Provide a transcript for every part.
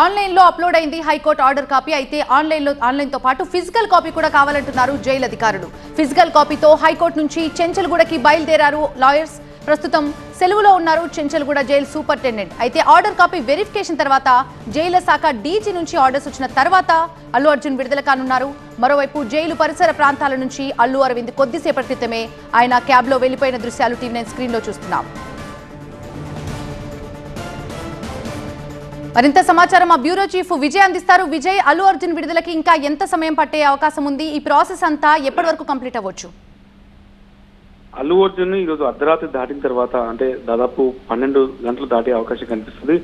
ఆన్లైన్లో అప్లోడ్ అయింది high court order copy. అయితే ఆన్లైన్తో పాటు ఫిజికల్ కాపీ కూడా కావాలంటున్నారు జైలు అధికారులు. ఫిజికల్ కాపీతో హైకోర్టు నుంచి చెంచల్గూడకి బయలుదేరారు లాయర్స్. ప్రస్తుతం సెలవులో ఉన్నారు చెంచల్గూడ జైలు సూపరింటెండెంట్. అయితే ఆర్డర్ కాపీ వెరిఫికేషన్ తర్వాత జైలు శాఖ డీజీ నుంచి ఆర్డర్స్ వచ్చిన తర్వాత అల్లు అర్జున్ విడుదల కానున్నారు. మరోవైపు జైలు పరిసర ప్రాంతాల నుంచి అల్లు అరవింద్ కొద్దిసేపటి క్రితమే ఆయన క్యాబ్లో వెళ్లిపోయిన దృశ్యాలు టీవీ9 స్క్రీన్లో చూస్తున్నాం. మరింత సమాచారం మా బ్యూరో చీఫ్ విజయ్ అందిస్తారు. విజయ్, అల్లు అర్జున్ విడుదలకి ఇంకా ఎంత సమయం పట్టే అవకాశం ఉంది? ఈ ప్రాసెస్ అంతా ఎప్పటి వరకు కంప్లీట్ అవ్వచ్చు? అల్లు అర్జున్ ఈరోజు అర్ధరాత్రి దాటిన తర్వాత అంటే దాదాపు 12 గంటలు దాటే అవకాశం కనిపిస్తుంది.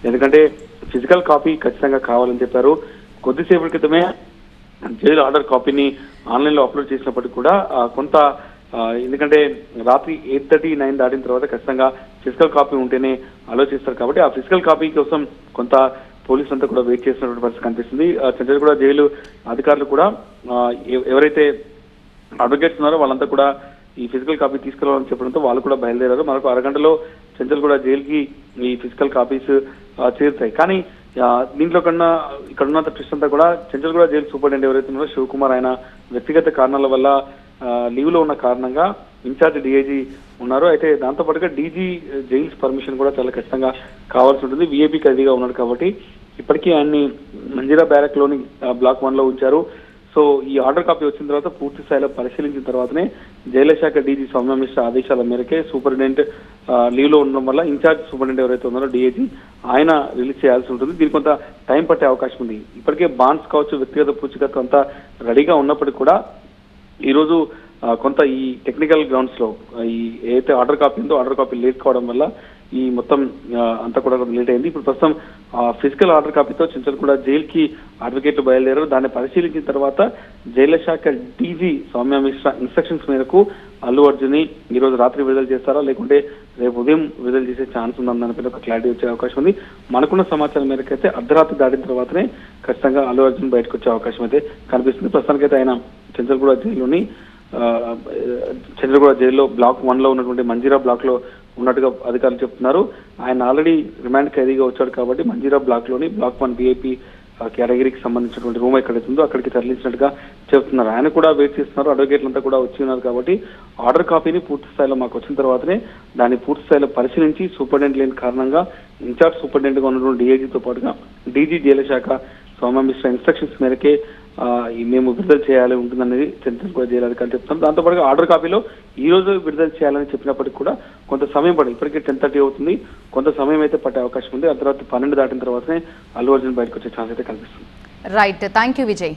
ఎందుకంటే ఫిజికల్ కాపీ ఖచ్చితంగా కావాలని చెప్పారు. కొద్దిసేపటి క్రితమే జైలు ఆర్డర్ కాపీని ఆన్లైన్లో అప్లోడ్ చేసినప్పటికీ కూడా కొంత ఎందుకంటే రాత్రి 8:30, 9 దాటిన తర్వాత ఖచ్చితంగా ఫిజికల్ కాపీ ఉంటేనే ఆలోచిస్తారు కాబట్టి ఆ ఫిజికల్ కాపీ కోసం కొంత పోలీసులు అంతా కూడా వెయిట్ చేసినటువంటి పరిస్థితి కనిపిస్తుంది. చెంచల్గూడ జైలు అధికారులు కూడా ఎవరైతే అడ్వకేట్స్ ఉన్నారో వాళ్ళంతా కూడా ఈ ఫిజికల్ కాపీ తీసుకెళ్లాలని చెప్పడంతో వాళ్ళు కూడా బయలుదేరారు. మరొక అరగంటలో చెంచల్గూడ జైలుకి ఈ ఫిజికల్ కాపీస్ చేరుతాయి. కానీ దీంట్లో కన్నా ఇక్కడ ఉన్నంత ట్విస్ట్ అంతా కూడా చెంచల్గూడ జైలు సూపరింటెండెంట్ ఎవరైతే ఉన్నారో శివకుమార్, ఆయన వ్యక్తిగత కారణాల వల్ల లీవ్ లో ఉన్న కారణంగా ఇన్ఛార్జ్ డిఐజీ ఉన్నారు. అయితే దాంతో పాటుగా డీజీ జైల్స్ పర్మిషన్ కూడా చాలా ఖచ్చితంగా కావాల్సి ఉంటుంది. విఐపీ ఖైదీగా ఉన్నాడు కాబట్టి ఇప్పటికీ ఆయన్ని మంజీరా బ్యారక్ లోని బ్లాక్ 1 లో ఉంచారు. సో ఈ ఆర్డర్ కాపీ వచ్చిన తర్వాత పూర్తి స్థాయిలో పరిశీలించిన తర్వాతనే జైలు శాఖ డీజీ సౌమ్య మిశ్రా ఆదేశాల మేరకే సూపరింటెండెంట్ లీవ్ లో ఉండడం వల్ల ఇన్ఛార్జ్ సూపరింటెండెంట్ ఎవరైతే ఉన్నారో డిఐజీ ఆయన రిలీజ్ చేయాల్సి ఉంటుంది. దీనికి కొంత టైం పట్టే అవకాశం ఉంది. ఇప్పటికే బాండ్స్ కావచ్చు, వ్యక్తిగత పూచికత్తు అంతా రెడీగా ఉన్నప్పటికీ కూడా ఈ రోజు కొంత ఈ టెక్నికల్ గ్రౌండ్స్ లో ఈ ఏదైతే ఆర్డర్ కాపీ ఉందో ఆర్డర్ కాపీ లేట్ కావడం వల్ల ఈ మొత్తం అంతా కూడా లేట్ అయింది. ఇప్పుడు ప్రస్తుతం ఫిజికల్ ఆర్డర్ కాపీతో చెంచల్గూడ జైలుకి అడ్వకేట్లు బయలుదేరారు. దాన్ని పరిశీలించిన తర్వాత జైలు శాఖ డీజీ సౌమ్య మిశ్రా ఇన్స్ట్రక్షన్స్ మేరకు అల్లు అర్జున్ ఈ రోజు రాత్రి విడుదల చేస్తారా లేకుంటే రేపు ఉదయం విడుదల చేసే ఛాన్స్ ఉందని దానిపైన ఒక క్లారిటీ వచ్చే అవకాశం ఉంది. మనకున్న సమాచారం మేరకు అయితే అర్ధరాత్రి దాటిన తర్వాతనే ఖచ్చితంగా అల్లు అర్జున్ బయటకు వచ్చే అవకాశం అయితే కనిపిస్తుంది. ప్రస్తుతానికైతే ఆయన చెంచల్గూడ జైలులోని చెంచల్గూడ జైల్లో బ్లాక్ 1 లో ఉన్నటువంటి మంజీరా బ్లాక్ లో ఉన్నట్టుగా అధికారులు చెప్తున్నారు. ఆయన ఆల్రెడీ రిమాండ్ ఖైదీగా వచ్చాడు కాబట్టి మంజీరా బ్లాక్ లోని బ్లాక్ 1 విఐపీ కేటగిరీకి సంబంధించినటువంటి రూమ్ ఎక్కడైతే ఉందో అక్కడికి తరలించినట్టుగా చెప్తున్నారు. ఆయన కూడా వెయిట్ చేస్తున్నారు. అడ్వకేట్లంతా కూడా వచ్చి ఉన్నారు కాబట్టి ఆర్డర్ కాపీని పూర్తి స్థాయిలో మాకు వచ్చిన తర్వాతనే దాన్ని పూర్తి స్థాయిలో పరిశీలించి సూపరింటెండెంట్ లేని కారణంగా ఇన్ఛార్జ్ సూపరింటెండెంట్ గా ఉన్నటువంటి డిఐజీతో పాటుగా డీజీ జైలు శాఖ సౌమ్య మిశ్రా ఇన్స్ట్రక్షన్స్ మేరకే మేము విడుదల చేయాలి ఉంటుందనేది చెంచల్గూడ జైలు అధికారులు చెప్తాం. దాంతోపాటుగా ఆర్డర్ కాపీలో ఈ రోజు విడుదల చేయాలని చెప్పినప్పటికీ కూడా కొంత సమయం పడింది. ఇప్పటికే 10:30 అవుతుంది. కొంత సమయం అయితే పట్టే అవకాశం ఉంది. ఆ తర్వాత 12 దాటిన తర్వాతనే అల్లు అర్జున్ బయటకు వచ్చే ఛాన్స్ అయితే కనిపిస్తుంది. Right, thank you Vijay.